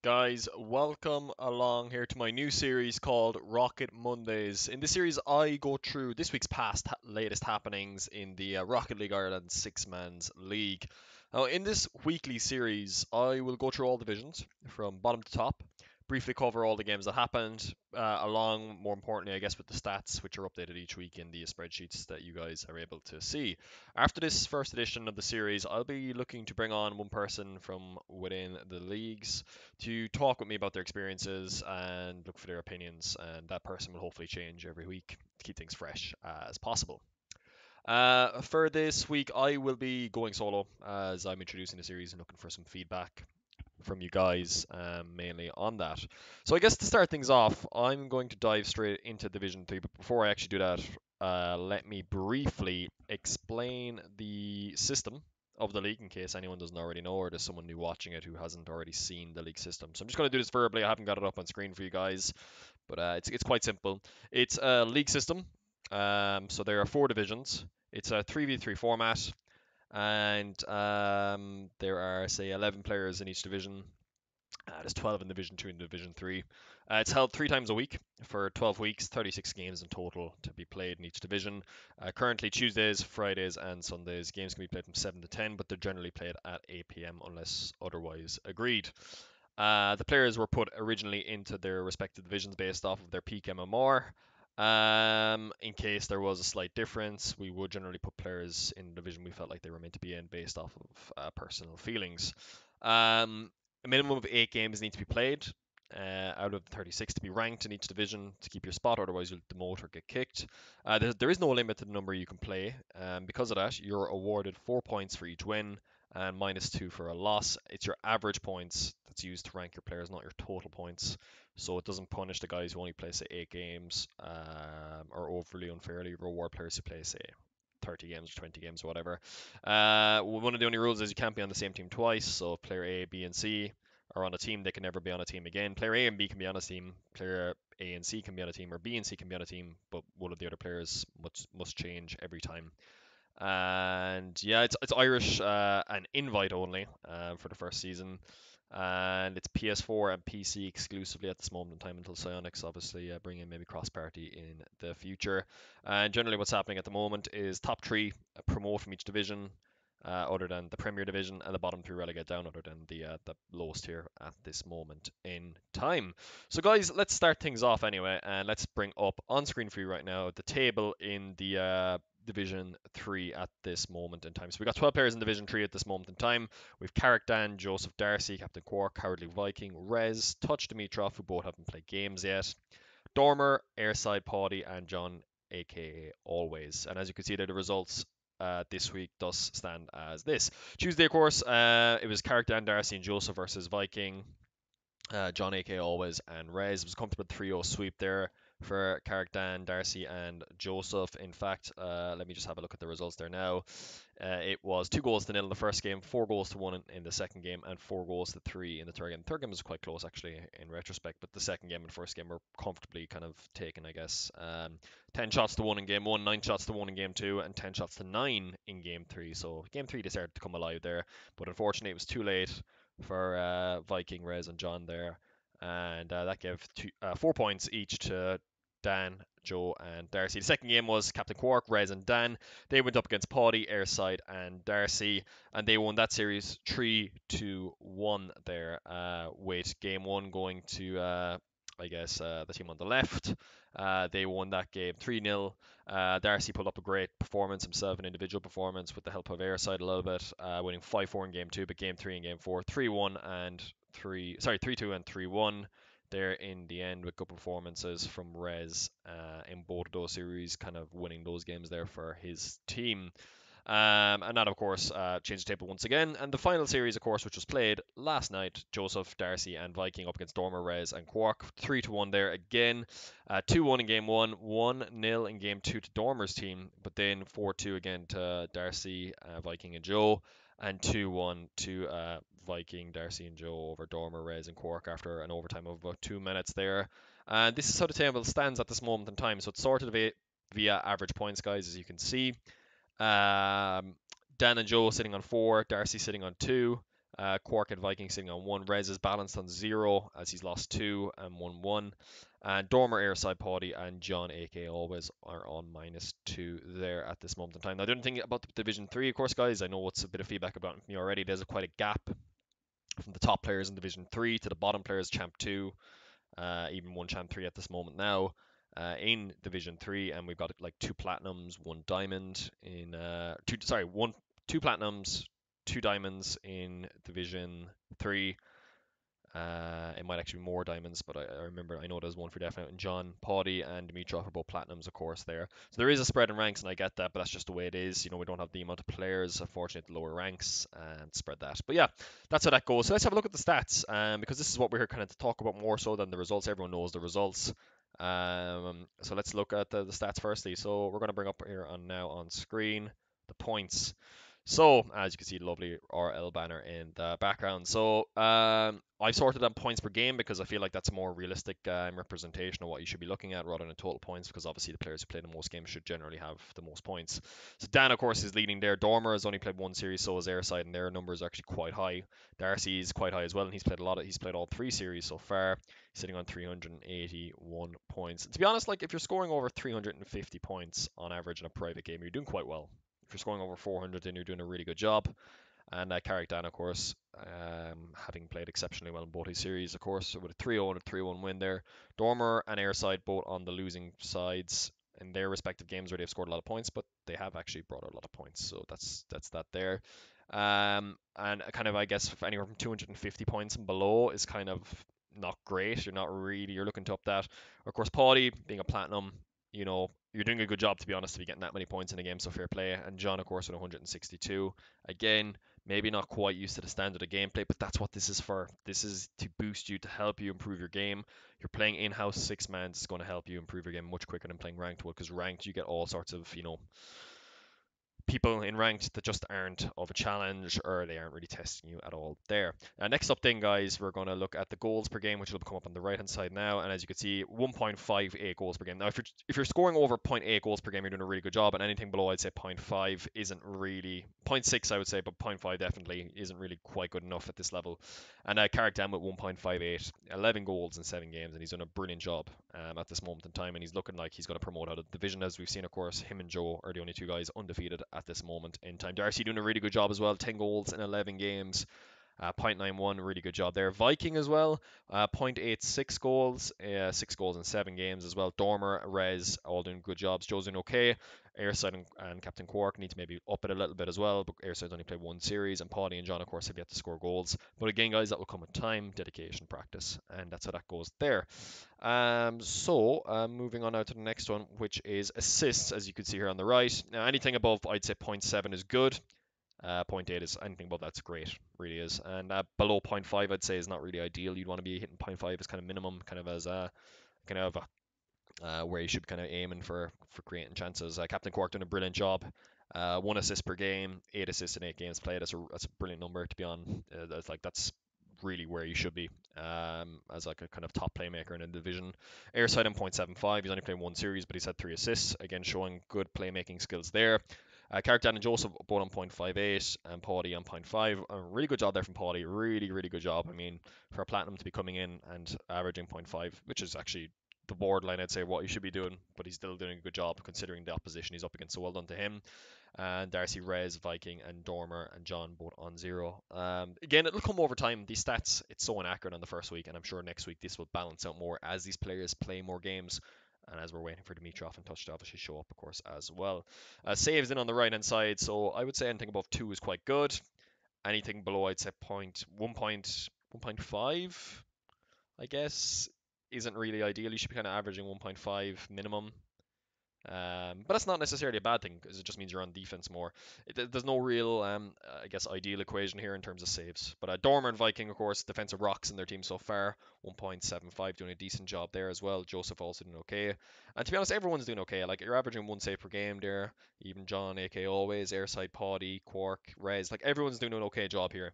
Guys, welcome along here to my new series called Rocket Mondays. In this series, I go through this week's latest happenings in the Rocket League Ireland Six Man's League. Now, in this weekly series, I will go through all divisions from bottom to top, briefly cover all the games that happened, along, more importantly, I guess, with the stats, which are updated each week in the spreadsheets that you guys are able to see. After this first edition of the series, I'll be looking to bring on one person from within the leagues to talk with me about their experiences and look for their opinions. And that person will hopefully change every week to keep things fresh as possible. For this week, I will be going solo as I'm introducing the series and looking for some feedback from you guys, mainly on that. So I guess to start things off, I'm going to dive straight into Division 3, but before I actually do that, let me briefly explain the system of the league in case anyone doesn't already know or there's someone new watching it who hasn't already seen the league system. So I'm just going to do this verbally. I haven't got it up on screen for you guys, but it's quite simple. It's a league system. So there are four divisions. It's a 3v3 format, and there are, say, 11 players in each division. There's 12 in Division 2 and Division 3. It's held three times a week for 12 weeks, 36 games in total to be played in each division. Currently, Tuesdays, Fridays, and Sundays, games can be played from 7 to 10, but they're generally played at 8 p.m. unless otherwise agreed. The players were put originally into their respective divisions based off of their peak MMR. In case there was a slight difference, we would generally put players in the division we felt like they were meant to be in based off of personal feelings. A minimum of 8 games need to be played out of the 36 to be ranked in each division to keep your spot, otherwise you'll demote or get kicked. There is no limit to the number you can play. Because of that, you're awarded 4 points for each win and -2 for a loss. It's your average points that's used to rank your players, not your total points. So it doesn't punish the guys who only play, say, 8 games, or overly unfairly reward players who play, say, 30 games or 20 games or whatever. One of the only rules is you can't be on the same team twice. So if player A, B, and C are on a team, they can never be on a team again. Player A and B can be on a team. Player A and C can be on a team, or B and C can be on a team, but one of the other players must change every time. And yeah, it's Irish and invite only for the first season, and it's PS4 and PC exclusively at this moment in time until Psyonix obviously bring in maybe cross-party in the future. And generally, what's happening at the moment is top three promote from each division. Other than the Premier Division, and the bottom three relegate down, other than the lowest tier at this moment in time. So, guys, let's start things off anyway, and let's bring up on screen for you right now the table in the Division 3 at this moment in time. So we got 12 players in Division 3 at this moment in time. We've Carrick Dan, Joseph Darcy, Captain Quark, Cowardly Viking, Rez, Touch Dimitrov, who both haven't played games yet, Dormer, Airside Paddy, and John, aka Always. And as you can see there, the results this week does stand as this. Tuesday, of course, it was Carrick Dan, Darcy, and Joseph versus Viking. John AK Always and Rez. It was a comfortable 3-0 sweep there for Carrick Dan, Darcy, and Joseph. In fact, let me just have a look at the results there now. It was 2 goals to nil in the first game, 4 goals to 1 in the second game, and 4 goals to 3 in the third game. The third game was quite close actually in retrospect, but the second game and first game were comfortably kind of taken, I guess. 10 shots to 1 in game one, 9 shots to 1 in game two, and 10 shots to 9 in game three. So game three they started to come alive there, but unfortunately it was too late for Viking, Rez, and John there, and that gave 4 points each to Dan, Joe, and Darcy. The second game was Captain Quark, Rez, and Dan. They went up against Paddy, Airside, and Darcy, and they won that series 3-1 there, with game one going to, I guess, the team on the left. They won that game 3-0. Darcy pulled up a great performance himself, an individual performance with the help of Airside a little bit, winning 5-4 in game two, but game three and game four, 3-1 and 3-2 and 3-1 there in the end, with good performances from Rez in both of those series, kind of winning those games there for his team. And that, of course, changed the table once again. And the final series, of course, which was played last night, Joseph, Darcy, and Viking up against Dormer, Rez, and Quark. 3-1 there again. 2-1 in game one, 1-0 in game two to Dormer's team, but then 4-2 again to Darcy, Viking, and Joe, and 2-1 to Viking, Darcy, and Joe over Dormer, Rez, and Quark after an overtime of about 2 minutes there. And this is how the table stands at this moment in time. So it's sorted via average points, guys, as you can see. Dan and Joe sitting on 4, Darcy sitting on 2, Quark and Viking sitting on 1. Rez is balanced on 0 as he's lost 2 and won 1. And Dormer, Airside, Paddy, and John, aka Always, are on -2 there at this moment in time. Now, the only thing about the Division 3, of course, guys, I know it's a bit of feedback about me already. There's quite a gap from the top players in Division 3 to the bottom players, Champ 2, even one Champ 3 at this moment now. In Division 3, and we've got like 2 platinums, 1 diamond in two platinums, 2 diamonds in Division 3. It might actually be more diamonds, but I remember I know there's one for definite. And John, Paddy, and Dimitrov are both platinums, of course. There, so there is a spread in ranks, and I get that, but that's just the way it is. We don't have the amount of players, unfortunately, at the lower ranks, and spread that. But yeah, that's how that goes. So let's have a look at the stats, because this is what we're here kind of to talk about more so than the results. Everyone knows the results. So let's look at the stats firstly. So we're going to bring up here on now on screen the points. So, as you can see, the lovely RL banner in the background. So, I sorted on points per game because I feel like that's a more realistic representation of what you should be looking at rather than total points, because obviously the players who play the most games should generally have the most points. So, Dan, of course, is leading there. Dormer has only played 1 series, so is Airside, and their numbers are actually quite high. Darcy is quite high as well, and he's played all 3 series so far, sitting on 381 points. And to be honest, like if you're scoring over 350 points on average in a private game, you're doing quite well. If you're scoring over 400, then you're doing a really good job. And Carrick Dan, of course, having played exceptionally well in both his series, of course, with a 3-0 and a 3-1 win there. Dormer and Airside both on the losing sides in their respective games where they've scored a lot of points, but they have actually brought a lot of points, so that's that there. And kind of, I guess, anywhere from 250 points and below is kind of not great. You're looking to up that. Of course, Paddy being a platinum, you're doing a good job, to be honest, to be getting that many points in a game, so fair play. And John, of course, with 162. Again, maybe not quite used to the standard of gameplay, but that's what this is for. This is to boost you, to help you improve your game. You're playing in-house 6-man, it's going to help you improve your game much quicker than playing ranked, because ranked, you get all sorts of, people in ranked that just aren't of a challenge, or they aren't really testing you at all there. Next up then, guys, we're going to look at the goals per game, which will come up on the right hand side now. And as you can see, 1.58 goals per game. Now, if you're scoring over 0.8 goals per game, you're doing a really good job, and anything below, I'd say 0.5 isn't really 0.6, I would say, but 0.5 definitely isn't really quite good enough at this level. And Carrick down with 1.58, 11 goals in 7 games, and he's done a brilliant job at this moment in time, and he's looking like he's going to promote out of the division. As we've seen, of course, him and Joe are the only 2 guys undefeated at this moment in time. Darcy doing a really good job as well, 10 goals in 11 games. 0.91, really good job there. Viking as well, 0.86 goals, 6 goals in 7 games as well. Dormer, Rez, all doing good jobs. Joe's doing okay. Airside and Captain Quark need to maybe up it a little bit as well, but Airside's only played 1 series, and Paddy and John, of course, have yet to score goals. But again, guys, that will come with time, dedication, practice, and that's how that goes there. Moving on now to the next one, which is assists, as you can see here on the right. Now, anything above, I'd say 0.7 is good. 0.8 is anything above that's great, really is. And below 0.5, I'd say, is not really ideal. You'd want to be hitting 0.5 as kind of minimum, kind of as where you should kind of aiming for creating chances. Captain Quark done a brilliant job. 1 assist per game, 8 assists in 8 games played. That's a brilliant number to be on. That's really where you should be as like a kind of top playmaker in a division. Airside on 0.75. He's only played 1 series, but he's had 3 assists. Again, showing good playmaking skills there. Carrick Dan and Joseph both on 0.58 and Paddy on 0.5. A really good job there from Paddy. Really, really good job. I mean, for a platinum to be coming in and averaging 0.5, which is actually the borderline, I'd say, what he should be doing, but he's still doing a good job considering the opposition he's up against. So well done to him. And Darcy, Rez, Viking, and Dormer and John both on 0. Again, it'll come over time. These stats, it's so inaccurate on the first week, and I'm sure next week this will balance out more as these players play more games. And as we're waiting for Dimitrov and Touch to obviously show up, of course, as well. Saves in on the right hand side, so I would say anything above 2 is quite good. Anything below, I'd say 1.5, I guess, isn't really ideal. You should be kind of averaging 1.5 minimum. But that's not necessarily a bad thing, because it just means you're on defense more. There's no real, I guess, ideal equation here in terms of saves. But Dormer and Viking, of course, defensive rocks in their team so far. 1.75, doing a decent job there as well. Joseph also doing okay. And to be honest, everyone's doing okay. Like, you're averaging 1 save per game there. Even John, aka Always, Airside, Paddy, Quark, Rez. Like, everyone's doing an okay job here.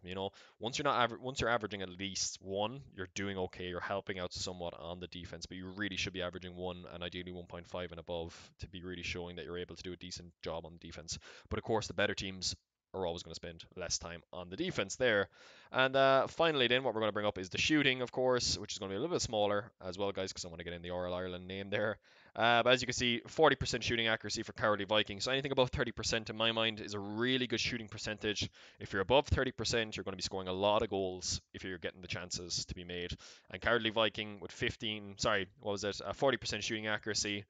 Once you're averaging at least 1, you're doing okay. You're helping out somewhat on the defense, but you really should be averaging 1 and ideally 1.5 and above to be really showing that you're able to do a decent job on defense. But of course, the better teams are always going to spend less time on the defense there. And finally, then what we're going to bring up is the shooting, of course, which is going to be a little bit smaller as well, guys, because I want to get in the Oral Ireland name there. But as you can see, 40% shooting accuracy for Cowardly Viking. So anything above 30% in my mind is a really good shooting percentage. If you're above 30%, you're going to be scoring a lot of goals if you're getting the chances to be made. And Cowardly Viking with 40% shooting accuracy.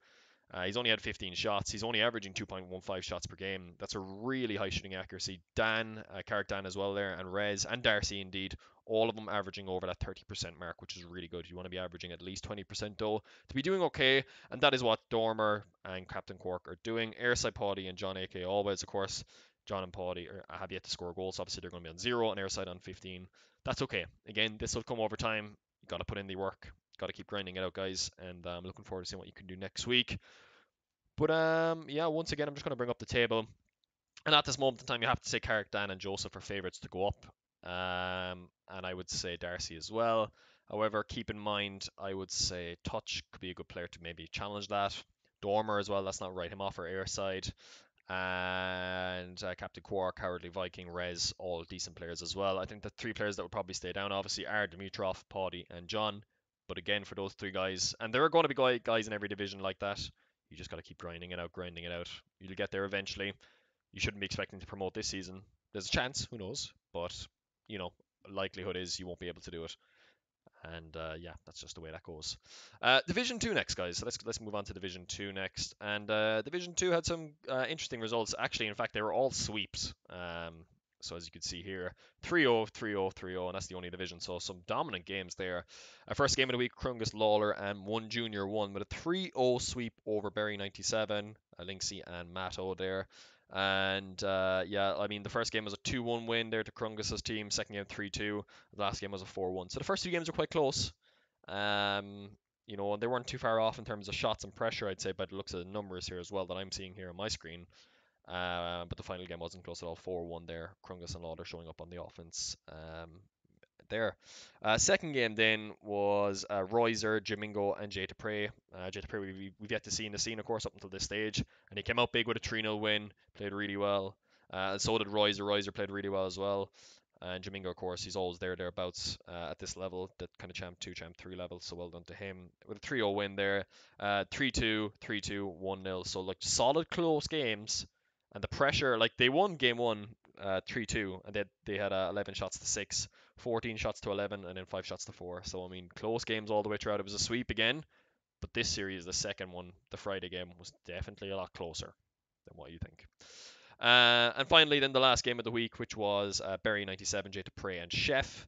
He's only had 15 shots. He's only averaging 2.15 shots per game. That's a really high shooting accuracy. Dan, Carrick Dan as well there, and Rez and Darcy indeed, all of them averaging over that 30% mark, which is really good. You want to be averaging at least 20% though to be doing okay, and that is what Dormer and Captain Cork are doing. Airside Paddy and John AK always, of course. John and Paddy have yet to score goals. So obviously, they're going to be on 0 and Airside on 15. That's okay. Again, this will come over time. You got to put in the work. Got to keep grinding it out, guys. And I'm looking forward to seeing what you can do next week. But yeah, once again, I'm just going to bring up the table. And at this moment in time, you have to say Carrick, Dan, and Joseph are favourites to go up. And I would say Darcy as well. However, keep in mind, I would say Touch could be a good player to maybe challenge that. Dormer as well, let's not write him off for airside. And Captain Quark, Cowardly Viking, Rez, all decent players as well. I think the three players that would probably stay down, obviously, are Dimitrov, Paddy, and John. But again, for those three guys, and there are going to be guys in every division like that, you just got to keep grinding it out, grinding it out. You'll get there eventually. You shouldn't be expecting to promote this season. There's a chance, who knows? But, you know, likelihood is you won't be able to do it. And yeah, that's just the way that goes. Division 2 next, guys. So let's move on to Division 2 next. And Division 2 had some interesting results. Actually, in fact, they were all sweeps. So as you can see here, 3-0, 3-0, 3-0, and that's the only division. So some dominant games there. First game of the week, Crungus Lawler and One Junior won with a 3-0 sweep over Berry 97, Linksy and Matto there. And yeah, I mean, the first game was a 2-1 win there to Crungus's team. Second game, 3-2. The last game was a 4-1. So the first two games were quite close. You know, and they weren't too far off in terms of shots and pressure, I'd say, by the looks of the numbers here as well that I'm seeing here on my screen. But the final game wasn't close at all. 4-1 there. Crungus and Lauder showing up on the offense there. Second game then was Royser, Jamingo, and Jay Prey. Jay Prey we've yet to see in the scene, of course, up until this stage. And he came out big with a 3-0 win, played really well. And so did Royser. Royser played really well as well. And Jamingo, of course, he's always thereabouts at this level, that kind of Champ 2, Champ 3 level. So well done to him. With a 3-0 win there. 3-2, 3-2, 1-0. So, like, solid close games. And the pressure, like, they won game 1 3-2, and they had 11 shots to 6, 14 shots to 11, and then 5 shots to 4. So, I mean, close games all the way throughout. It was a sweep again, but this series, the second one, the Friday game, was definitely a lot closer than what you think. And finally, then the last game of the week, which was Berry 97, Jay Prey and Chef.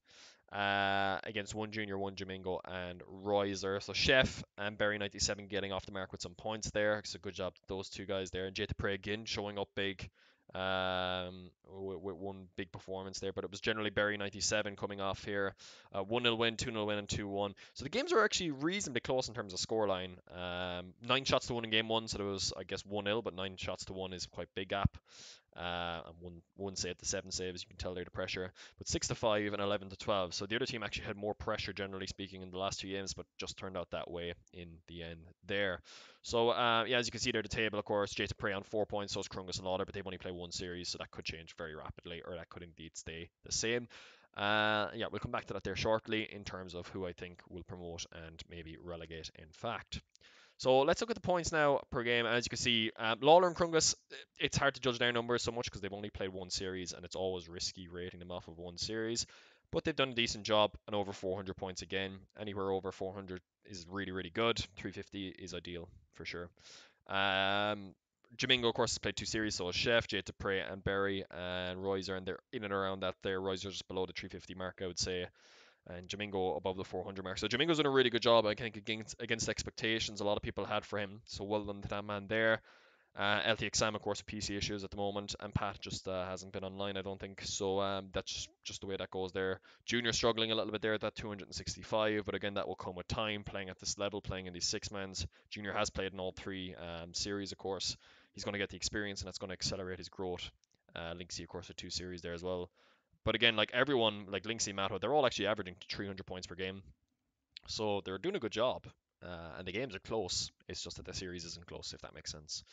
Against One Junior, One Jamingo, and Royser. So Chef and Berry 97 getting off the mark with some points there. So good job to those two guys there. And Jay Prey again showing up big with one big performance there. But it was generally Berry 97 coming off here. 1-0 win, 2-0 win, and 2-1. So the games were actually reasonably close in terms of scoreline. 9 shots to 1 in game 1, so there was, I guess, 1-0, but 9 shots to 1 is quite big gap. And one save to 7 saves, you can tell there the pressure. But 6-5 and 11-12. So the other team actually had more pressure, generally speaking, in the last 2 games, but just turned out that way in the end there. So yeah, as you can see there, the table, of course, Jay Prey on 4 points, so is Crungus and Lauder, but they've only played 1 series, so that could change very rapidly, or that could indeed stay the same. Yeah, we'll come back to that there shortly in terms of who I think will promote and maybe relegate, in fact. So let's look at the points now per game. As you can see, Lawler and Crungus, it's hard to judge their numbers so much because they've only played 1 series, and it's always risky rating them off of 1 series. But they've done a decent job, and over 400 points again. Anywhere over 400 is really, really good. 350 is ideal for sure. Jamingo, of course, has played 2 series, so is Chef, Jay Prey, and Berry, and Royser, and they're in and around that there. Royser's just below the 350 mark, I would say, and Jamingo above the 400 mark. So Jamingo's done a really good job, I think, against expectations a lot of people had for him. So well done to that man there. LTX Sam, of course, with PC issues at the moment, and Pat just hasn't been online, I don't think. So that's just the way that goes there. Junior struggling a little bit there at that 265, but again, that will come with time, playing at this level, playing in these 6-mans. Junior has played in all 3 series, of course. He's going to get the experience, and that's going to accelerate his growth. Linksy, of course, with 2 series there as well. But again, like everyone, like Linksy, Matto, they're all actually averaging 300 points per game. So they're doing a good job. And the games are close. It's just that the series isn't close, if that makes sense.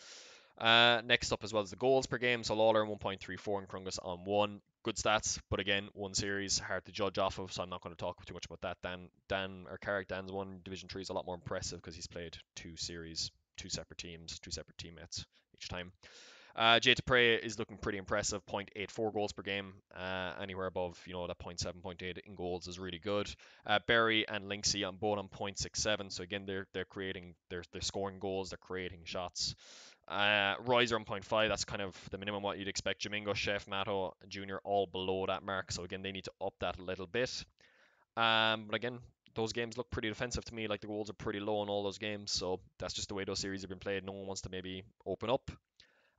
Next up as well as the goals per game. So Lawler 1.34 and Krungus on 1. Good stats, but again, one series, hard to judge off of, so I'm not going to talk too much about that. Dan or Carrick, Dan's one Division 3 is a lot more impressive because he's played two series, two separate teams, two separate teammates each time. Jay Dupre is looking pretty impressive, 0.84 goals per game. Anywhere above, that 0.7, 0.8 in goals is really good. Berry and Linksy on both on 0.67. So again, they're creating, they're scoring goals, they're creating shots. Riser on 0.5, that's kind of the minimum what you'd expect. Jamingo, Chef, Mato, Junior all below that mark. So again, they need to up that a little bit. But again, those games look pretty defensive to me. Like the goals are pretty low in all those games. So that's just the way those series have been played. No one wants to maybe open up.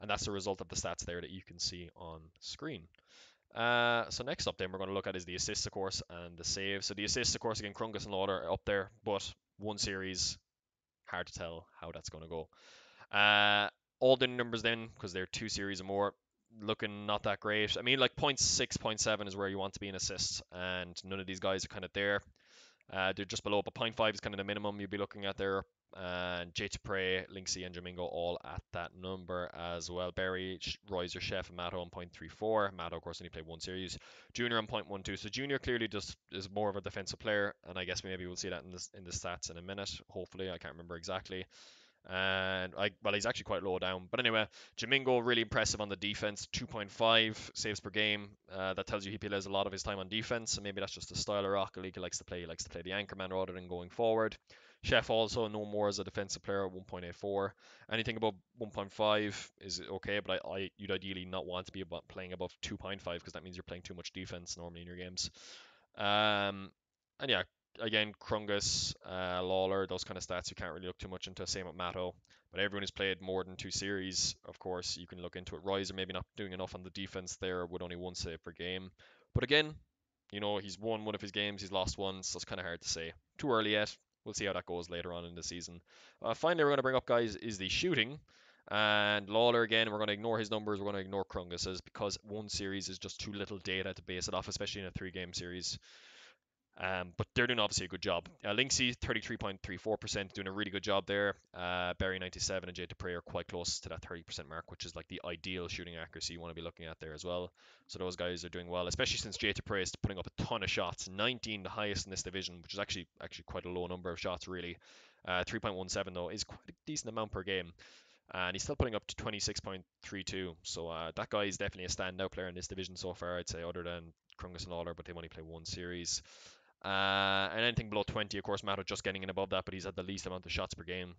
And that's the result of the stats there that you can see on screen. So next up then we're going to look at is the assists, of course, and the saves. So the assists, of course, again, Krungus and Lauder are up there, but one series, hard to tell how that's going to go. All the numbers then, because they're two series or more, looking not that great. I mean, like 0.6, 0.7 is where you want to be in assists, and none of these guys are kind of there. They're just below, but 0.5 is kind of the minimum you'd be looking at there. And Jay Prey, Linksy, and Jamingo all at that number as well. Berry, Riser, Chef, and Mato on 0.34. Mato, of course, only played one series. Junior on 0.12. So Junior clearly just is more of a defensive player, and I guess maybe we'll see that in the stats in a minute. Hopefully, I can't remember exactly. And he's actually quite low down. But anyway, Jamingo really impressive on the defense, 2.5 saves per game. That tells you he plays a lot of his time on defense, and maybe that's just the style of Rocket League he likes to play. He likes to play the anchorman rather than going forward. Chef also no more as a defensive player at 1.84. Anything above 1.5 is okay, but you'd ideally not want to be playing above 2.5 because that means you're playing too much defense normally in your games. And yeah, again, Krungus, Lawler, those kind of stats you can't really look too much into. Same with Mato. But everyone who's played more than two series, of course, you can look into it. Riser maybe not doing enough on the defense there with only one save per game. But again, he's won one of his games, he's lost one, so it's kind of hard to say. Too early yet. We'll see how that goes later on in the season. Finally, we're going to bring up, guys, is the shooting. And Lawler, again, we're going to ignore his numbers. We're going to ignore Krungus's because one series is just too little data to base it off, especially in a three-game series. But they're doing obviously a good job. Linksy, 33.34%, doing a really good job there. Barry, 97, and Jay Dupre are quite close to that 30% mark, which is like the ideal shooting accuracy you want to be looking at there as well. So those guys are doing well, especially since Jay Dupre is putting up a ton of shots, 19 the highest in this division, which is actually quite a low number of shots really. 3.17 though is quite a decent amount per game. And he's still putting up to 26.32. So that guy is definitely a standout player in this division so far, I'd say, other than Krungus and Lawler, but they've only played one series. And anything below 20, of course, Mato just getting in above that, but he's had the least amount of shots per game.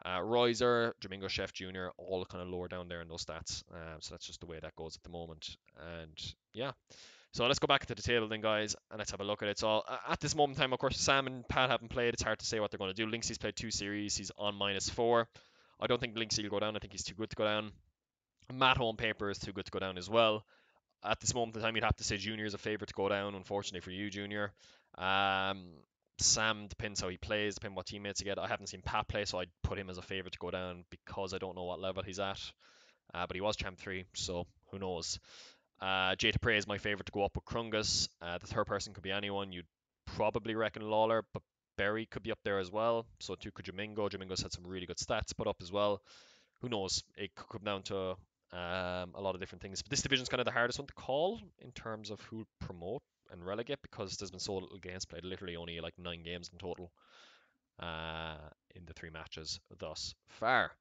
Riser, Jamingo, Chef Jr., all kind of lower down there in those stats. So that's just the way that goes at the moment. And yeah. So let's go back to the table then, guys, and let's have a look at it. So at this moment in time, of course, Sam and Pat haven't played. It's hard to say what they're going to do. Linksy's played two series. He's on -4. I don't think Linksy will go down. I think he's too good to go down. Mato on paper is too good to go down as well. At this moment in time, you'd have to say Junior is a favourite to go down, unfortunately for you, Junior. Um, Sam depends how he plays, depends what teammates he get. I haven't seen Pat play, so I'd put him as a favourite to go down because I don't know what level he's at. But he was Champ 3, so who knows. Jay Prey is my favourite to go up with Krungus. The third person could be anyone. You'd probably reckon Lawler, but Berry could be up there as well. So too could Jamingo. Jamingo's had some really good stats put up as well. Who knows? It could come down to a lot of different things. But this division is kind of the hardest one to call in terms of who promote and relegate because there's been so little games played. Literally only like 9 games in total in the 3 matches thus far.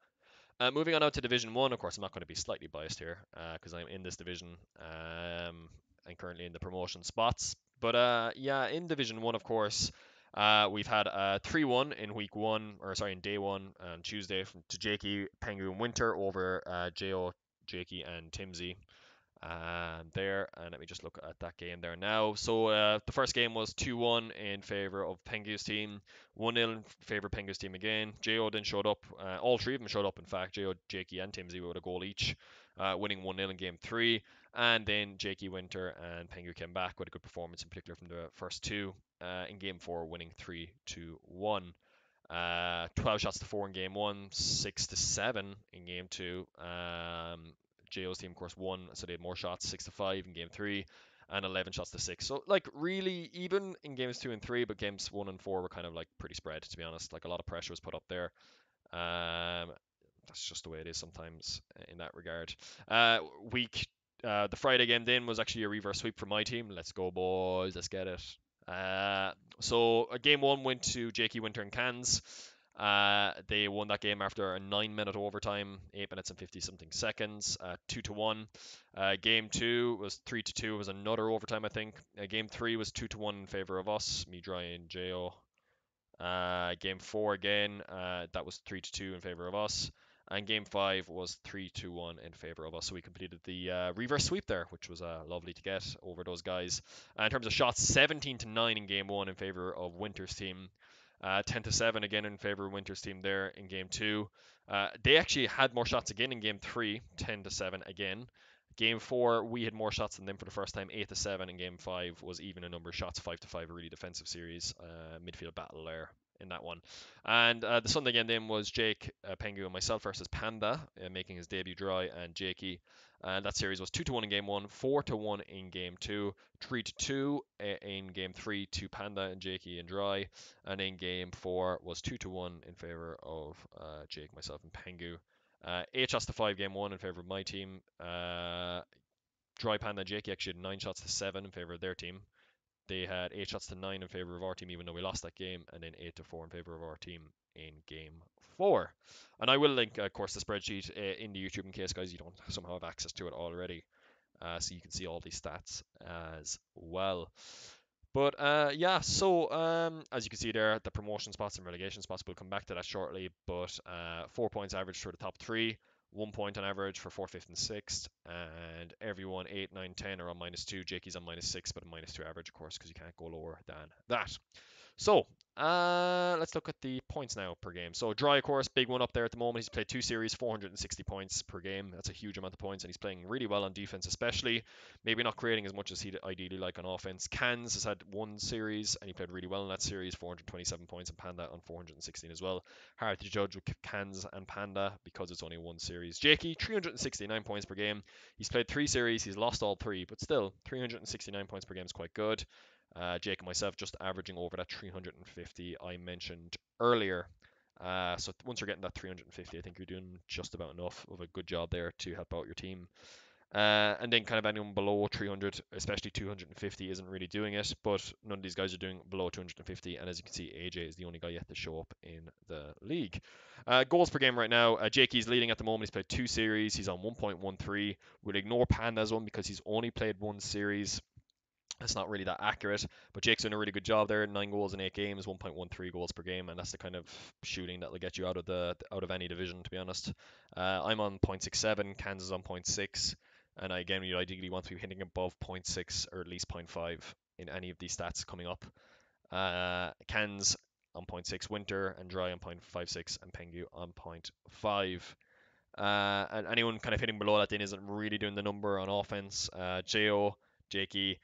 Moving on now to Division 1, of course, I'm not going to be slightly biased here because I'm in this division and currently in the promotion spots. But yeah, in Division 1, of course, we've had 3-1 in week 1, or sorry, in day 1 on Tuesday to Jakey, Pengu, and Winter over Jo, Jakey, and Timsy there. And let me just look at that game there now. So the first game was 2-1 in favor of Pengu's team, 1-0 in favor of Pengu's team again. Jo then showed up. All three of them showed up, in fact. Jo, Jakey, and Timsy with a goal each, winning 1-0 in game 3. And then Jakey, Winter, and Pengu came back with a good performance, in particular from the first two. In game 4, winning 3-1. 12 shots to 4 in game 1, 6 to 7 in game 2. JO's team, of course, won, so they had more shots, 6 to 5 in game 3, and 11 shots to 6. So, like, really even in games 2 and 3, but games 1 and 4 were kind of like pretty spread, to be honest. Like, a lot of pressure was put up there. that's just the way it is sometimes in that regard. Week the Friday game then was actually a reverse sweep for my team. Let's go, boys. Let's get it. So game one went to Jakey Winter and Cans. They won that game after a 9-minute overtime, 8 minutes and 50 something seconds, 2-1. Game two was 3-2. It was another overtime, I think. Game three was 2-1 in favor of us, me, Dry, and Jo. Game four again, that was 3-2 in favor of us. And game five was 3-1 in favor of us. So we completed the reverse sweep there, which was lovely to get over those guys. In terms of shots, 17-9 in game one in favor of Winter's team. 10-7 again in favor of Winter's team there in game two. They actually had more shots again in game three, 10-7 again. Game four, we had more shots than them for the first time, 8-7, and game five was even a number of shots, 5-5, a really defensive series, midfield battle there in that one. And the Sunday game then was Jake, Pengu, and myself versus Panda, making his debut, Dry, and Jakey. And that series was 2-1 in game one, 4-1 in game two, 3-2 in game three to Panda and Jakey and Dry, and in game four was 2-1 in favor of Jake, myself, and Pengu. 8 shots to 5 game one in favor of my team. Dry, Panda, and Jakey actually had 9 shots to 7 in favor of their team. They had 8 shots to 9 in favor of our team, even though we lost that game, and then 8-4 in favor of our team in game 4. And I will link, of course, the spreadsheet in the YouTube in case, guys, you don't somehow have access to it already. So you can see all these stats as well. But yeah, so as you can see there, the promotion spots and relegation spots, we'll come back to that shortly. But 4 points average for the top 3, 1 point on average for 4th, 5th, and 6th, and everyone 8, 9, 10 are on -2. Jakey's on -6, but a -2 average, of course, because you can't go lower than that. So, let's look at the points now per game. So, Dry, of course, big one up there at the moment. He's played 2 series, 460 points per game. That's a huge amount of points, and he's playing really well on defense, especially. Maybe not creating as much as he'd ideally like on offense. Cans has had 1 series, and he played really well in that series, 427 points, and Panda on 416 as well. Hard to judge with Cans and Panda because it's only 1 series. Jakey, 369 points per game. He's played 3 series, he's lost all 3, but still, 369 points per game is quite good. Jake and myself just averaging over that 350 I mentioned earlier. So once you're getting that 350, I think you're doing just about enough of a good job there to help out your team. And then kind of anyone below 300, especially 250, isn't really doing it. But none of these guys are doing below 250. And as you can see, AJ is the only guy yet to show up in the league. Goals per game right now. Jakey's leading at the moment. He's played 2 series. He's on 1.13. We'll ignore Panda's one because he's only played 1 series. It's not really that accurate, but Jake's doing a really good job there. 9 goals in 8 games, 1.13 goals per game, and that's the kind of shooting that will get you out of any division, to be honest. I'm on 0.67, Kansas on 0.6, and again, you ideally want to be hitting above 0.6 or at least 0.5 in any of these stats coming up. Cans on 0.6, Winter and Dry on 0.56, and Pengu on 0.5. And anyone kind of hitting below that then isn't really doing the number on offense. Jo, Jakey,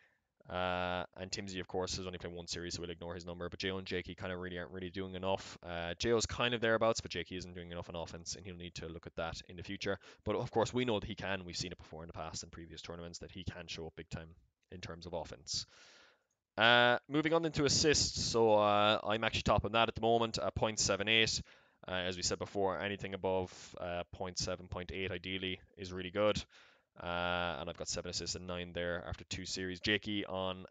and Timsy, of course, has only played 1 series, so we'll ignore his number. But Jo and Jakey kind of really aren't really doing enough. Jo's kind of thereabouts, but Jakey isn't doing enough on offense, and he'll need to look at that in the future. But of course, we know that he can. We've seen it before in the past in previous tournaments that he can show up big time in terms of offense. Moving on into assists, so I'm actually top on that at the moment, 0.78. As we said before, anything above 0.7, 0.8 ideally is really good. And I've got 7 assists and 9 there after 2 series. Jakey on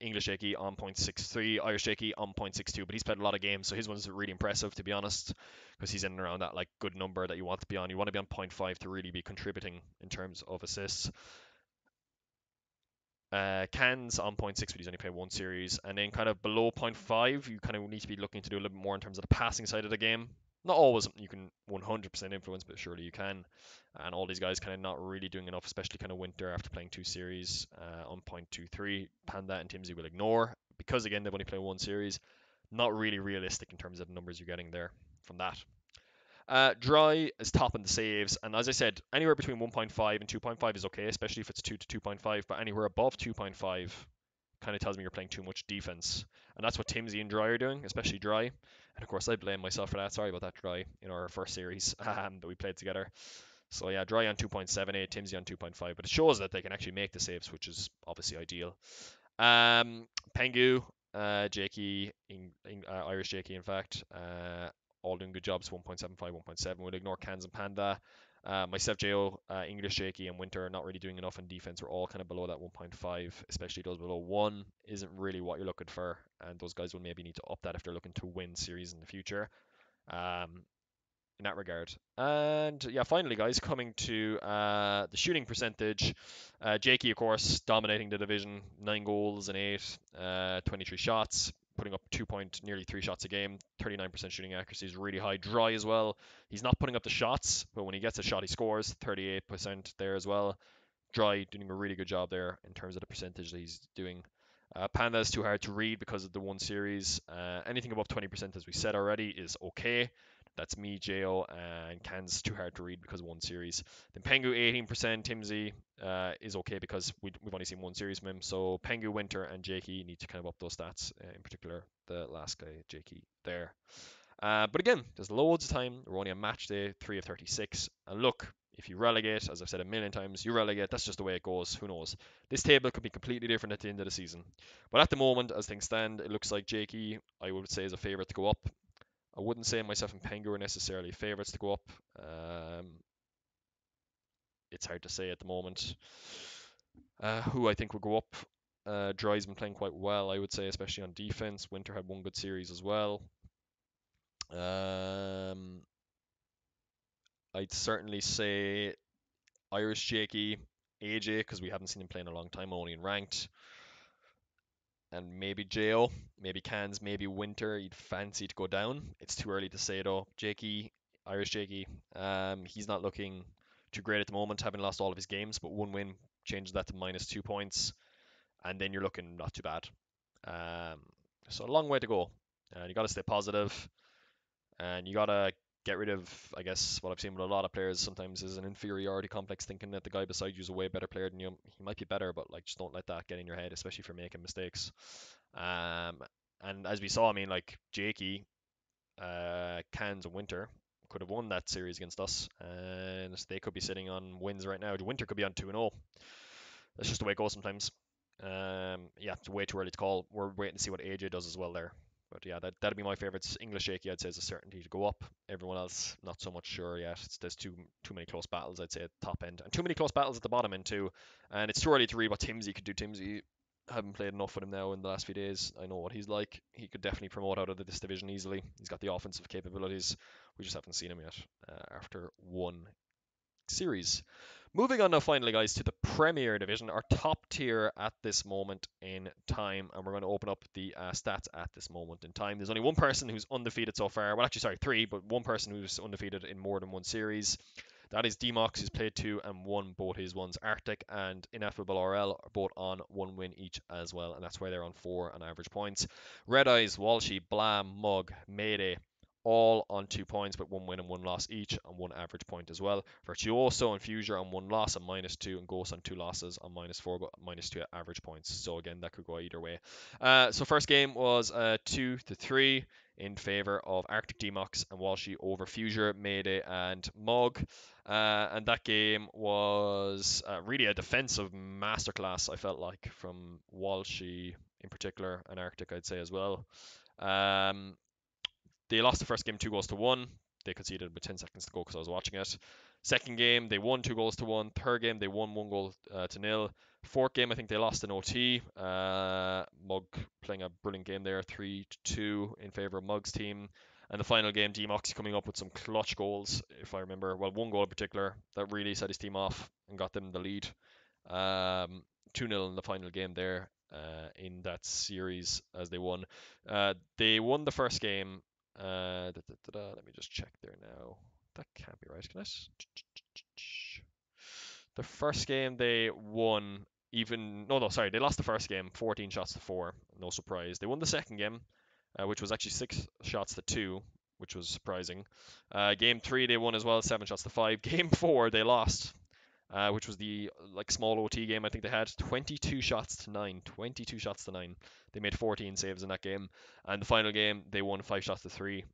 English Jakey on 0.63, Irish Jakey on 0.62, but he's played a lot of games, so his one's really impressive, to be honest, because he's in and around that like good number that you want to be on. You want to be on 0.5 to really be contributing in terms of assists. Cans on 0.6, but he's only played 1 series, and then kind of below 0.5, you kind of need to be looking to do a little bit more in terms of the passing side of the game. Not always something you can 100% influence, but surely you can. And all these guys kind of not really doing enough, especially kind of Winter after playing 2 series on 0.23. Panda and Timsy will ignore because again they've only played 1 series. Not really realistic in terms of the numbers you're getting there from that. Dry is top in the saves, and as I said, anywhere between 1.5 and 2.5 is okay, especially if it's 2 to 2.5, but anywhere above 2.5 kind of tells me you're playing too much defense. And that's what Timsy and Dry are doing, especially Dry. And of course, I blame myself for that. Sorry about that, Dry, in our first series that we played together. So yeah, Dry on 2.78, Timsy on 2.5, but it shows that they can actually make the saves, which is obviously ideal. Pengu, Jakey, Irish Jakey, in fact, all doing good jobs, 1.75, 1.7. We'll ignore Cans and Panda. Myself, Jo, English, Jakey, and Winter are not really doing enough in defense. We're all kind of below that 1.5, especially those below 1 isn't really what you're looking for, and those guys will maybe need to up that if they're looking to win series in the future. Um, in that regard. And yeah, finally, guys, coming to the shooting percentage. Jakey, of course, dominating the division, 9 goals and 8, 23 shots, putting up nearly 3 shots a game. 39% shooting accuracy is really high. Dry as well. He's not putting up the shots, but when he gets a shot, he scores. 38% there as well. Dry doing a really good job there in terms of the percentage that he's doing. Panda is too hard to read because of the one series. Anything above 20%, as we said already, is okay. That's me, Jo, and Can's too hard to read because of one series. Then Pengu 18%, Timsy is okay because we've only seen one series from him. So Pengu, Winter, and Jakey need to kind of up those stats, in particular the last guy, Jakey, there. But again, there's loads of time. We're only on match day 3 of 36. And look, if you relegate, as I've said a million times, you relegate. That's just the way it goes. Who knows? This table could be completely different at the end of the season. But at the moment, as things stand, it looks like Jakey, I would say, is a favourite to go up. I wouldn't say myself and Pengu are necessarily favourites to go up. It's hard to say at the moment. Who I think will go up. Dry's been playing quite well, I would say, especially on defense. Winter had one good series as well. I'd certainly say Irish Jakey, AJ, because we haven't seen him play in a long time, only in ranked. And maybe Jo, maybe Cans, maybe Winter. He'd fancy to go down. It's too early to say though. Jakey, Irish Jakey, he's not looking too great at the moment, having lost all of his games, but one win changes that to -2 points, and then you're looking not too bad. Um, so a long way to go, and you got to stay positive, and you got to get rid of, I guess, what I've seen with a lot of players sometimes is an inferiority complex, thinking that the guy beside you is a way better player than you. He might be better, but like just don't let that get in your head, especially if you're making mistakes. Um, and as we saw, I mean, like Jakey, Cans and Winter could have won that series against us, and they could be sitting on wins right now. Winter could be on 2-0. That's just the way it goes sometimes. Yeah, it's way too early to call. We're waiting to see what AJ does as well there. But yeah, that'd be my favourites. English Shaky, I'd say, is a certainty to go up. Everyone else, not so much sure yet. There's too many close battles, I'd say, at the top end, and too many close battles at the bottom end too. And it's too early to read what Timsy could do. Timsy, I haven't played enough with him now in the last few days. I know what he's like. He could definitely promote out of this division easily. He's got the offensive capabilities. We just haven't seen him yet after one series. Moving on now, finally, guys, to the Premier Division, our top tier at this moment in time, and we're going to open up the stats at this moment in time. There's only one person who's undefeated so far. Well, actually, sorry, three, but one person who's undefeated in more than one series. That is Demox, who's played 2 and won both his ones. Arctic and Ineffable RL are both on 1 win each as well, and that's why they're on 4 on average points. Red Eyes, Walshy, Blam, Mug, Mayday, all on 2 points, but 1 win and 1 loss each on 1 average point as well. Virtuoso and Fuser on 1 loss on -2, and Ghost on 2 losses on -4, but -2 average points. So again, that could go either way. So first game was 2-3 in favor of Arctic Demox and Walshy over Fuser, Mayday, and Mug. And that game was really a defensive masterclass, I felt like, from Walshy in particular, and Arctic, I'd say, as well. They lost the first game 2-1. They conceded with 10 seconds to go because I was watching it. Second game, they won 2-1. Third game, they won 1-0. Fourth game, I think they lost in OT. Mug playing a brilliant game there, 3-2 in favor of Mug's team. And the final game, Demoxy coming up with some clutch goals, if I remember. Well, one goal in particular that really set his team off and got them the lead. 2-0 in the final game there in that series as they won. They won the first game. Let me just check there now. That can't be right, can it? The first game they won no, sorry, they lost the first game 14 shots to 4. No surprise. They won the second game, which was actually 6 shots to 2, which was surprising. Game 3 they won as well, 7 shots to 5. Game 4 they lost, which was the small OT game I think they had. 22 shots to 9. 22 shots to 9. They made 14 saves in that game. And the final game, they won 5 shots to 3.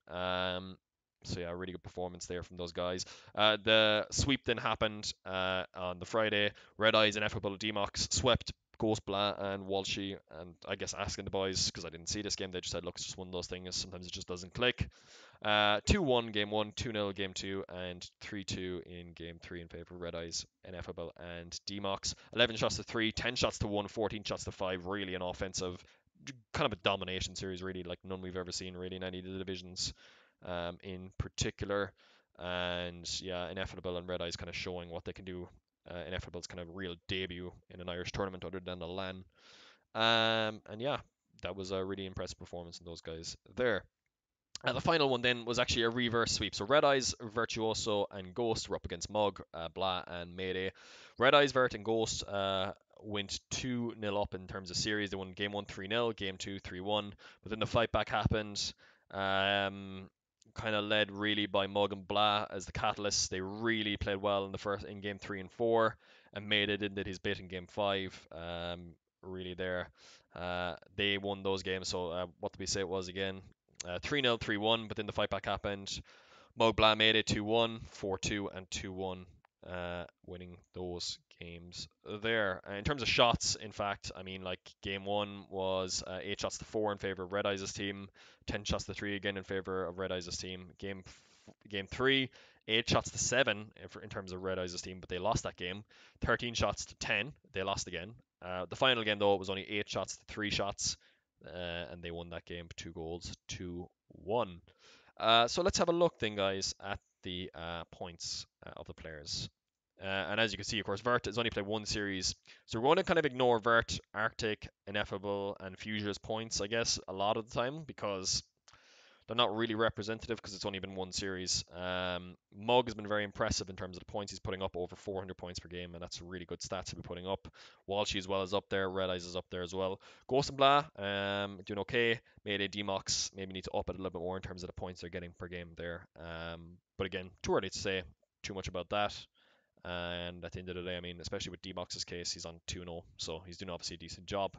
So yeah, really good performance there from those guys. The sweep then happened on the Friday. Red Eyes and Ineffable Demox swept Ghost Blah and Walshy, and I guess asking the boys, because I didn't see this game, they just said, look, it's just one of those things. Sometimes it just doesn't click. 2-1 game one, 2-0 game two, and 3-2 in game three in favor of Red Eyes, Ineffable, and Dmox. 11 shots to 3, 10 shots to 1, 14 shots to 5. Really an offensive, kind of a domination series, really, like none we've ever seen, really, in any of the divisions in particular. And yeah, Ineffable and Red Eyes kind of showing what they can do. Ineffable's kind of real debut in an Irish tournament other than the LAN. And yeah, that was a really impressive performance in those guys there. The final one then was actually a reverse sweep. So Red Eyes, Virtuoso, and Ghost were up against Mug, Blah, and Mayday. Red Eyes, Vert, and Ghost went 2-0 up in terms of series. They won game 1 3-0, game 2 3-1. But then the fight back happened. Kind of led really by Mug and Blah as the catalysts. They really played well in game 3 and 4, and Mayday did his bit in game 5. Really there. They won those games. So what did we say it was again? 3-0, 3-1, but then the fight back happened. Mogbla made it 2-1, 4-2, and 2-1, winning those games there. In terms of shots, in fact, I mean, like game one was 8 shots to 4 in favor of Red Eyes' team, 10 shots to 3 again in favor of Red Eyes' team. Game three, 8 shots to 7 in terms of Red Eyes' team, but they lost that game. 13 shots to 10, they lost again. The final game, though, it was only 8 shots to 3 shots, and they won that game 2 goals to 1. So let's have a look then, guys, at the points of the players. And as you can see, of course, Vert has only played one series. So we're going to kind of ignore Vert, Arctic, Ineffable, and Fuchsia's points, I guess, a lot of the time, because they're not really representative because it's only been one series. Mug has been very impressive in terms of the points he's putting up, over 400 points per game, and that's really good stats to be putting up. Walshy as well is up there, Red Eyes is up there as well. Ghost and Blah, doing okay. Mayday Dmox maybe need to up it a little bit more in terms of the points they're getting per game there. But again, too early to say too much about that. And at the end of the day, I mean, especially with Dmox's case, he's on 2-0, so he's doing obviously a decent job.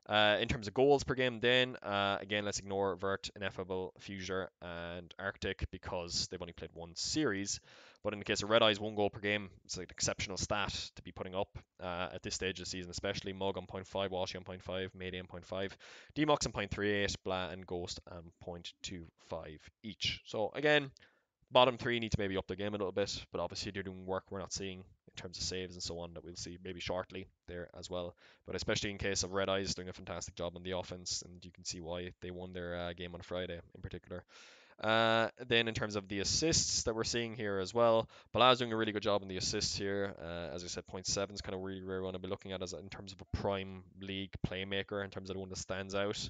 In terms of goals per game, then again, let's ignore Vert, Ineffable, Fuchsia, and Arctic because they've only played one series. But in the case of Red Eyes, 1 goal per game, it's like an exceptional stat to be putting up at this stage of the season, especially Mug on 0.5, Walshy on 0.5, Mayday on 0.5, Dmox on 0.38, Blah and Ghost on 0.25 each. So again, bottom three need to maybe up their game a little bit, but obviously they're doing work we're not seeing in terms of saves and so on that we'll see maybe shortly there as well. But especially in case of Red Eyes doing a fantastic job on the offense, and you can see why they won their game on Friday in particular. Then in terms of the assists that we're seeing here as well, Balaz's doing a really good job on the assists here. As I said, 0.7 is kind of really where we want to be looking at as in terms of a prime league playmaker, in terms of the one that stands out.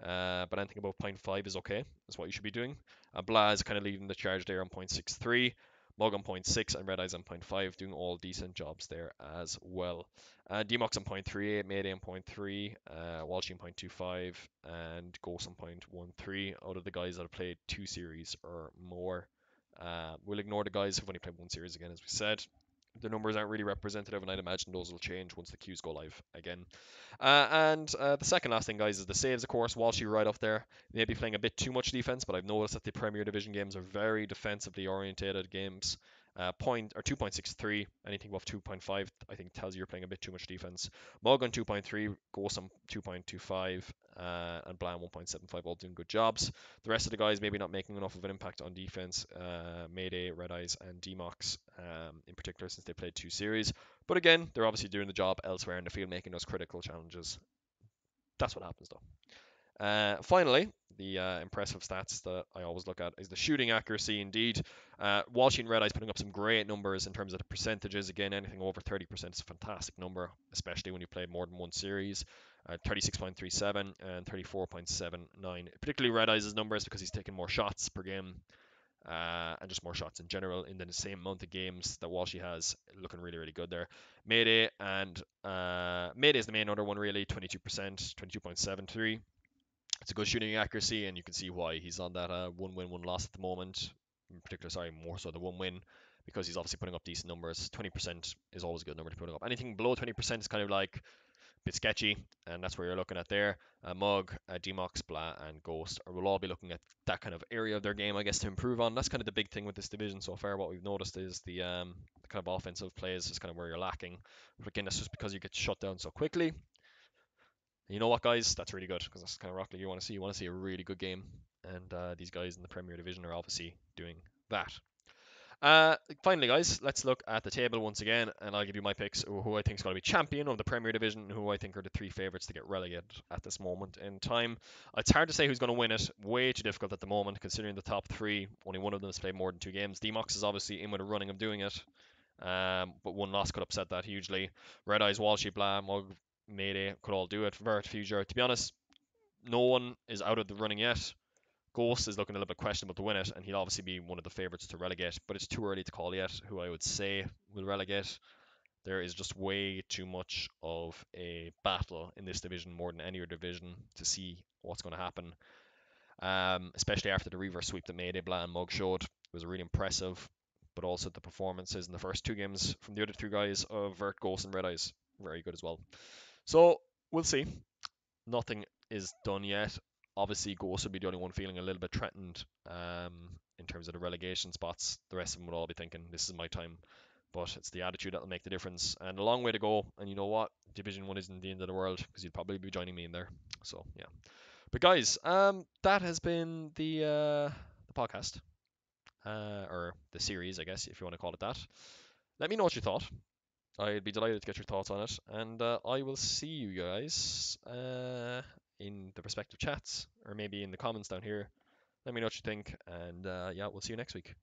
But anything above 0.5 is okay. That's what you should be doing. Blah is kind of leading the charge there on 0.63. Mug on 0.6 and Red Eyes on 0.5, doing all decent jobs there as well. Dmox on 0.38, Mayday on 0.3, Walshy on 0.25, and Ghost on 0.13 out of the guys that have played 2 series or more. We'll ignore the guys who've only played 1 series again, as we said. The numbers aren't really representative, and I'd imagine those will change once the queues go live again. And the second last thing, guys, is the saves, of course. Walshy right up there. They may be playing a bit too much defense, but I've noticed that the Premier Division games are very defensively orientated games. 2.63, anything above 2.5, I think tells you you're playing a bit too much defense. Mug on 2.3, Ghost on 2.25, and Bland 1.75, all doing good jobs. The rest of the guys maybe not making enough of an impact on defense. Mayday, Red Eyes, and Dmox in particular, since they played 2 series. But again, they're obviously doing the job elsewhere in the field, making those critical challenges. That's what happens, though. Finally, the impressive stats that I always look at is the shooting accuracy. Indeed, Walshy and Red Eyes putting up some great numbers in terms of the percentages. Again, anything over 30% is a fantastic number, especially when you play more than one series. 36.37 and 34.79. Particularly Red Eyes' numbers because he's taking more shots per game. And just more shots in general in the same amount of games that Walshy has, looking really, really good there. Mayday is the main other one, really, 22%, 22.73. It's a good shooting accuracy, and you can see why he's on that 1-win, 1-loss at the moment. In particular, sorry, more so the 1-win, because he's obviously putting up decent numbers. 20% is always a good number to put up. Anything below 20% is kind of like bit sketchy, and that's where you're looking at there. Mug, Demox, Blah, and Ghost will all be looking at that kind of area of their game, I guess, to improve on. That's kind of the big thing with this division so far. What we've noticed is the kind of offensive plays is kind of where you're lacking. But again, that's just because you get shut down so quickly. You know what, guys? That's really good because that's kind of Rocket League you want to see. You want to see a really good game, and these guys in the Premier Division are obviously doing that. Finally, guys, let's look at the table once again, and I'll give you my picks who I think is going to be champion of the Premier Division, and who I think are the three favourites to get relegated at this moment in time. It's hard to say who's going to win it. Way too difficult at the moment, considering the top three. Only one of them has played more than 2 games. Demox is obviously in with a running of doing it, but one loss could upset that hugely. Red Eyes, Walshy, Blah, Mug, Mayday could all do it. Vert, Future. To be honest, no one is out of the running yet. Ghost is looking a little bit questionable to win it, and he'll obviously be one of the favourites to relegate, but it's too early to call yet who I would say will relegate. There is just way too much of a battle in this division, more than any other division, to see what's going to happen. Especially after the reverse sweep that Mayday, Blah, and Mug showed. It was really impressive, but also the performances in the first 2 games from the other 2 guys of Vert, Ghost, and Red Eyes, very good as well. So, we'll see. Nothing is done yet. Obviously, Ghost would be the only one feeling a little bit threatened in terms of the relegation spots. The rest of them would all be thinking, this is my time. But it's the attitude that will make the difference. And a long way to go. And you know what? Division 1 isn't the end of the world, because you'd probably be joining me in there. So, yeah. But guys, that has been the podcast. Or the series, I guess, if you want to call it that. Let me know what you thought. I'd be delighted to get your thoughts on it, and I will see you guys in the respective chats, or maybe in the comments down here. Let me know what you think, and yeah, we'll see you next week.